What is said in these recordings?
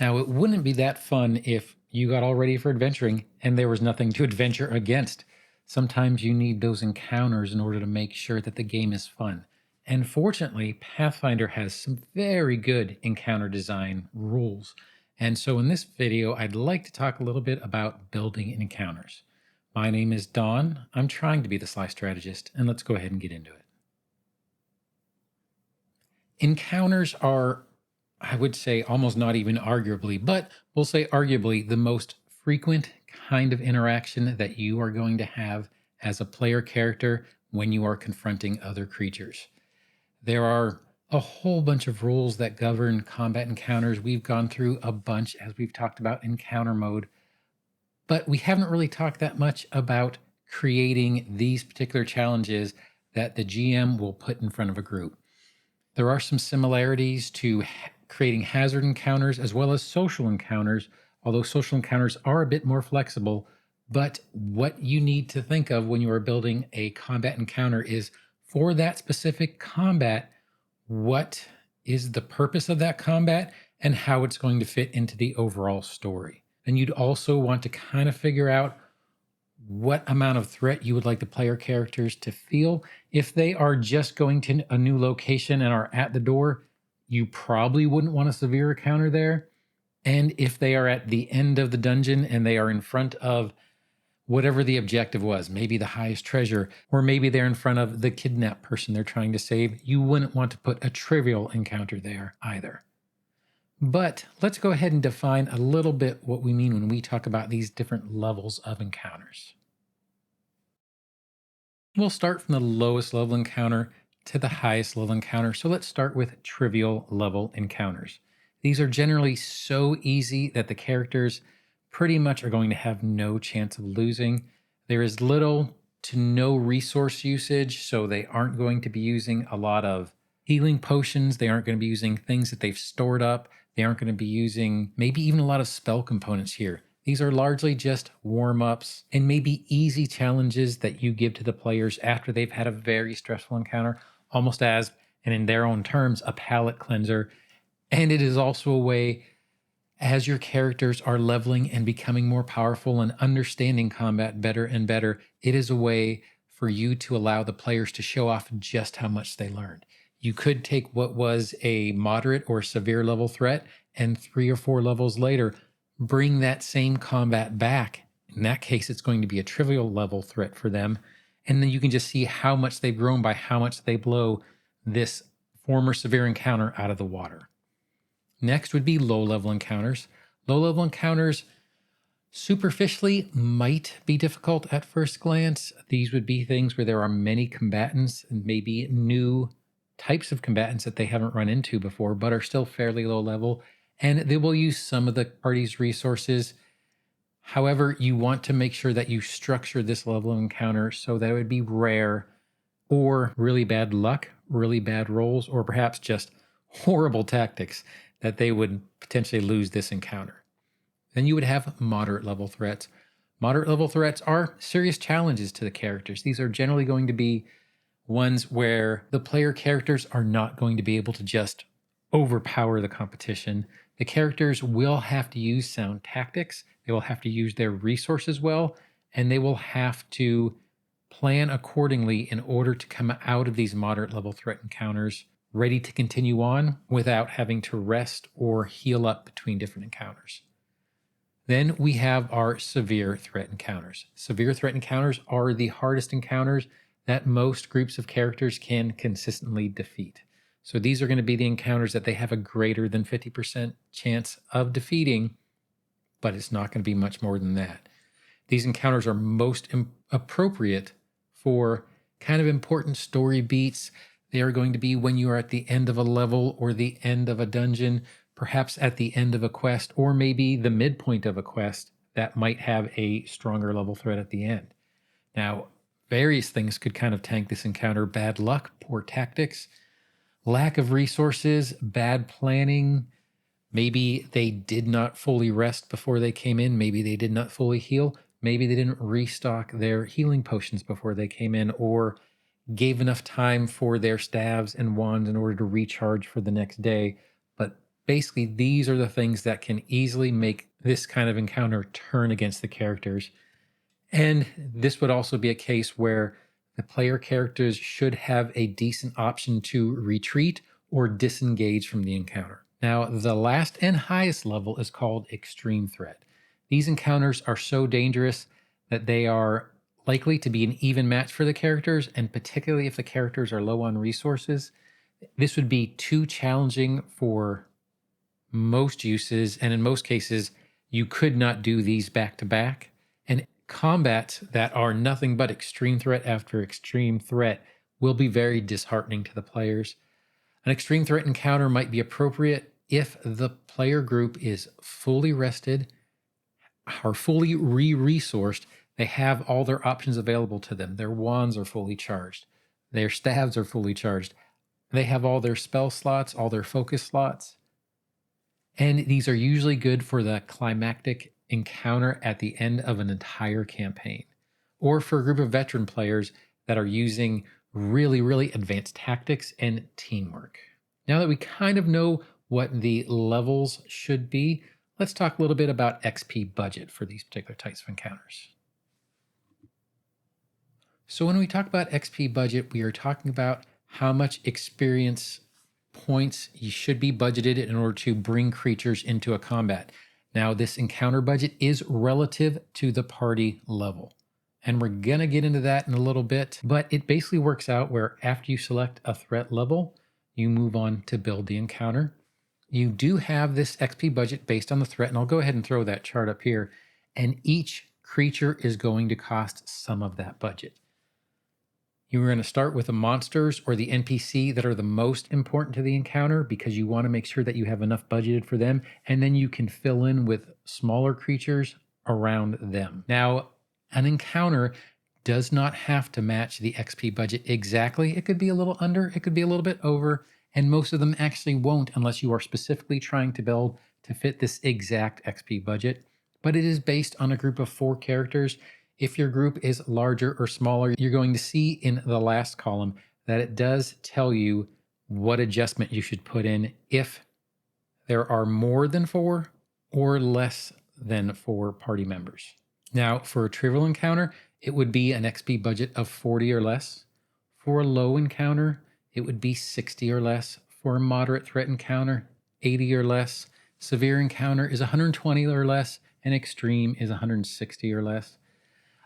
Now, it wouldn't be that fun if you got all ready for adventuring and there was nothing to adventure against. Sometimes you need those encounters in order to make sure that the game is fun. And fortunately, Pathfinder has some very good encounter design rules. And so in this video, I'd like to talk a little bit about building encounters. My name is Don. I'm trying to be the Sly Strategist, and let's go ahead and get into it. Encounters are, I would say, almost not even arguably, but we'll say arguably the most frequent kind of interaction that you are going to have as a player character when you are confronting other creatures. There are a whole bunch of rules that govern combat encounters. We've gone through a bunch as we've talked about encounter mode, but we haven't really talked that much about creating these particular challenges that the GM will put in front of a group. There are some similarities to creating hazard encounters as well as social encounters, although social encounters are a bit more flexible. But what you need to think of when you are building a combat encounter is for that specific combat, what is the purpose of that combat and how it's going to fit into the overall story. And you'd also want to kind of figure out what amount of threat you would like the player characters to feel. If they are just going to a new location and are at the door, you probably wouldn't want a severe encounter there. And if they are at the end of the dungeon and they are in front of whatever the objective was, maybe the highest treasure, or maybe they're in front of the kidnapped person they're trying to save, you wouldn't want to put a trivial encounter there either. But let's go ahead and define a little bit what we mean when we talk about these different levels of encounters. We'll start from the lowest level encounter to the highest level encounter. So let's start with trivial level encounters. These are generally so easy that the characters pretty much are going to have no chance of losing. There is little to no resource usage, so they aren't going to be using a lot of healing potions. They aren't going to be using things that they've stored up. They aren't going to be using maybe even a lot of spell components here. These are largely just warm-ups and maybe easy challenges that you give to the players after they've had a very stressful encounter, almost as, and in their own terms, a palate cleanser. And it is also a way, as your characters are leveling and becoming more powerful and understanding combat better and better, it is a way for you to allow the players to show off just how much they learned. You could take what was a moderate or severe level threat and 3 or 4 levels later, bring that same combat back. In that case, it's going to be a trivial level threat for them. And then you can just see how much they've grown by how much they blow this former severe encounter out of the water. Next would be low level encounters. Low level encounters superficially might be difficult at first glance. These would be things where there are many combatants and maybe new types of combatants that they haven't run into before, but are still fairly low level. And they will use some of the party's resources. However, you want to make sure that you structure this level of encounter so that it would be rare or really bad luck, really bad rolls, or perhaps just horrible tactics that they would potentially lose this encounter. Then you would have moderate level threats. Moderate level threats are serious challenges to the characters. These are generally going to be ones where the player characters are not going to be able to just overpower the competition. The characters will have to use sound tactics. They will have to use their resources well, and they will have to plan accordingly in order to come out of these moderate level threat encounters ready to continue on without having to rest or heal up between different encounters. Then we have our severe threat encounters. Severe threat encounters are the hardest encounters that most groups of characters can consistently defeat. So these are going to be the encounters that they have a greater than 50% chance of defeating, but it's not going to be much more than that. These encounters are most appropriate for kind of important story beats. They are going to be when you are at the end of a level or the end of a dungeon, perhaps at the end of a quest, or maybe the midpoint of a quest that might have a stronger level threat at the end. Now, various things could kind of tank this encounter: bad luck, poor tactics, lack of resources, bad planning. Maybe they did not fully rest before they came in. Maybe they did not fully heal. Maybe they didn't restock their healing potions before they came in, or gave enough time for their staves and wands in order to recharge for the next day, but Basically, these are the things that can easily make this kind of encounter turn against the characters. And this would also be a case where the player characters should have a decent option to retreat or disengage from the encounter. Now, the last and highest level is called Extreme Threat. These encounters are so dangerous that they are likely to be an even match for the characters, and particularly if the characters are low on resources. This would be too challenging for most uses, and in most cases, you could not do these back to back. And combats that are nothing but extreme threat after extreme threat will be very disheartening to the players. An extreme threat encounter might be appropriate if the player group is fully rested, are fully re-resourced, they have all their options available to them. Their wands are fully charged, their staves are fully charged, they have all their spell slots, all their focus slots. And these are usually good for the climactic encounter at the end of an entire campaign, or for a group of veteran players that are using really, really advanced tactics and teamwork. Now that we kind of know what the levels should be, let's talk a little bit about XP budget for these particular types of encounters. So when we talk about XP budget, we are talking about how much experience points you should be budgeted in order to bring creatures into a combat. Now, this encounter budget is relative to the party level, and we're going to get into that in a little bit, but it basically works out where after you select a threat level, you move on to build the encounter. You do have this XP budget based on the threat, and I'll go ahead and throw that chart up here, and each creature is going to cost some of that budget. You're going to start with the monsters or the NPC that are the most important to the encounter because you want to make sure that you have enough budgeted for them, and then you can fill in with smaller creatures around them. Now, an encounter does not have to match the XP budget exactly. It could be a little under, it could be a little bit over, and most of them actually won't unless you are specifically trying to build to fit this exact XP budget. But it is based on a group of 4 characters. If your group is larger or smaller, you're going to see in the last column that it does tell you what adjustment you should put in if there are more than 4 or less than 4 party members. Now, for a trivial encounter, it would be an XP budget of 40 or less. For a low encounter, it would be 60 or less. For a moderate threat encounter, 80 or less. Severe encounter is 120 or less, and extreme is 160 or less.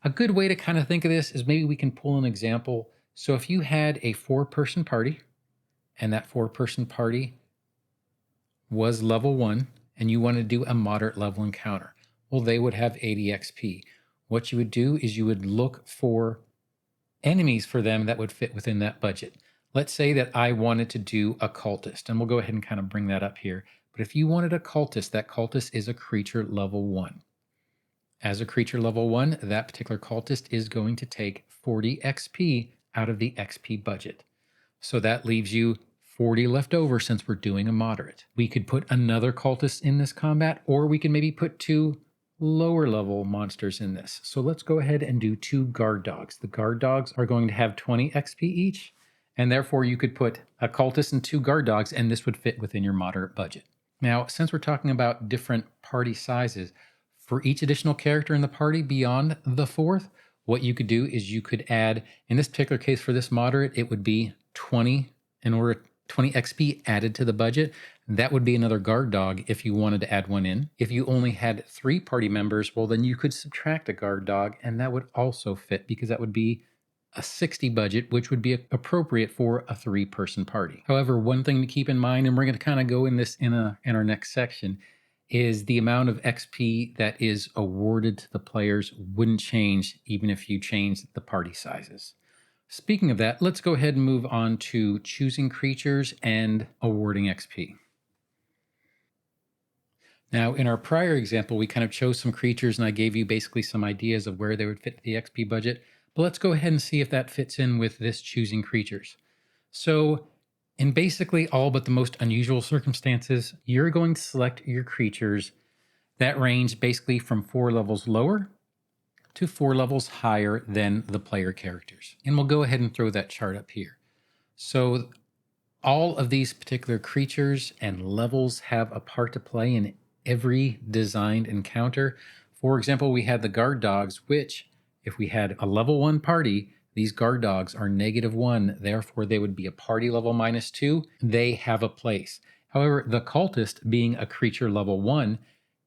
A good way to kind of think of this is maybe we can pull an example. So if you had a 4-person party, and that 4-person party was level 1, and you want to do a moderate level encounter, well, they would have 80 XP. What you would do is you would look for enemies for them that would fit within that budget. Let's say that I wanted to do a cultist, and we'll go ahead and kind of bring that up here. But if you wanted a cultist, that cultist is a creature level 1. As a creature level 1, that particular cultist is going to take 40 XP out of the XP budget. So that leaves you 40 left over since we're doing a moderate. We could put another cultist in this combat, or we can maybe put 2 lower level monsters in this. So let's go ahead and do 2 guard dogs. The guard dogs are going to have 20 XP each, and therefore you could put a cultist and 2 guard dogs, and this would fit within your moderate budget. Now, since we're talking about different party sizes, for each additional character in the party beyond the 4th, what you could do is you could add, in this particular case for this moderate, it would be 20 XP added to the budget. That would be another guard dog if you wanted to add one in. If you only had 3 party members, well, then you could subtract a guard dog, and that would also fit because that would be a 60 budget, which would be appropriate for a 3-person party. However, one thing to keep in mind, and we're going to kind of go in this in our next section, is the amount of XP that is awarded to the players wouldn't change even if you changed the party sizes. Speaking of that, let's go ahead and move on to choosing creatures and awarding XP. Now, in our prior example, we kind of chose some creatures and I gave you basically some ideas of where they would fit the XP budget, but let's go ahead and see if that fits in with this choosing creatures. So in basically all but the most unusual circumstances, you're going to select your creatures that range basically from 4 levels lower to 4 levels higher than the player characters. And we'll go ahead and throw that chart up here. So All of these particular creatures and levels have a part to play in every designed encounter. For example, we had the guard dogs, which, if we had a level 1 party, these guard dogs are -1, therefore they would be a party level -2. They have a place. However, the cultist, being a creature level 1,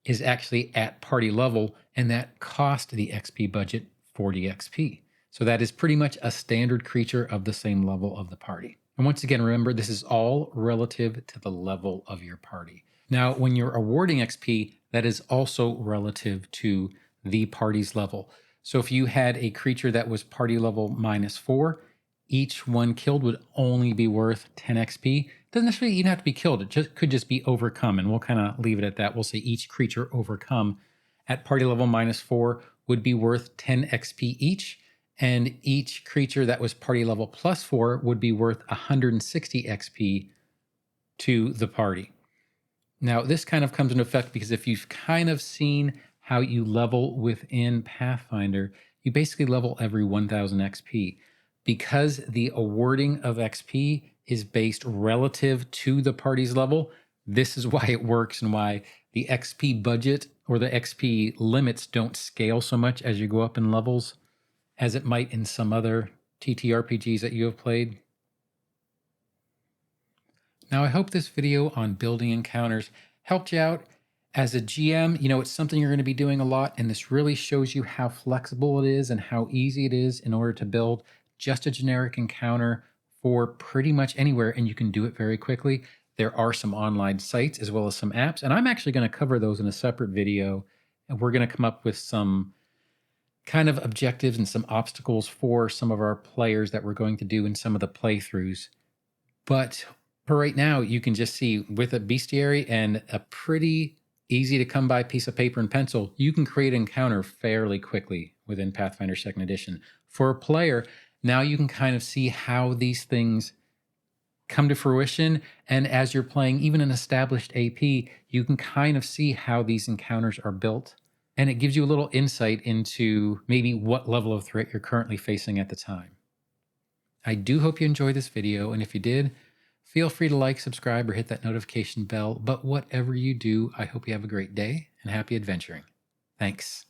is actually at party level, and that cost the XP budget 40 XP. So that is pretty much a standard creature of the same level of the party. And once again, remember, this is all relative to the level of your party. Now, when you're awarding XP, that is also relative to the party's level. So if you had a creature that was party level -4, each one killed would only be worth 10 XP. Doesn't necessarily even have to be killed. It could just be overcome. And we'll kind of leave it at that. We'll say each creature overcome at party level -4 would be worth 10 XP each. And each creature that was party level +4 would be worth 160 XP to the party. Now, this kind of comes into effect because if you've kind of seen how you level within Pathfinder, you basically level every 1000 XP. Because the awarding of XP is based relative to the party's level, this is why it works and why the XP budget or the XP limits don't scale so much as you go up in levels as it might in some other TTRPGs that you have played. Now, I hope this video on building encounters helped you out. As a GM, it's something you're going to be doing a lot, and this really shows you how flexible it is and how easy it is in order to build just a generic encounter for pretty much anywhere, and you can do it very quickly. There are some online sites as well as some apps, and I'm actually going to cover those in a separate video, and we're going to come up with some kind of objectives and some obstacles for some of our players that we're going to do in some of the playthroughs. But for right now, you can just see with a bestiary and a pretty easy to come by piece of paper and pencil, you can create an encounter fairly quickly within Pathfinder 2nd Edition. For a player, now you can kind of see how these things come to fruition. And as you're playing even an established AP, you can kind of see how these encounters are built. And it gives you a little insight into maybe what level of threat you're currently facing at the time. I do hope you enjoyed this video, and if you did, feel free to like, subscribe, or hit that notification bell. But whatever you do, I hope you have a great day and happy adventuring. Thanks.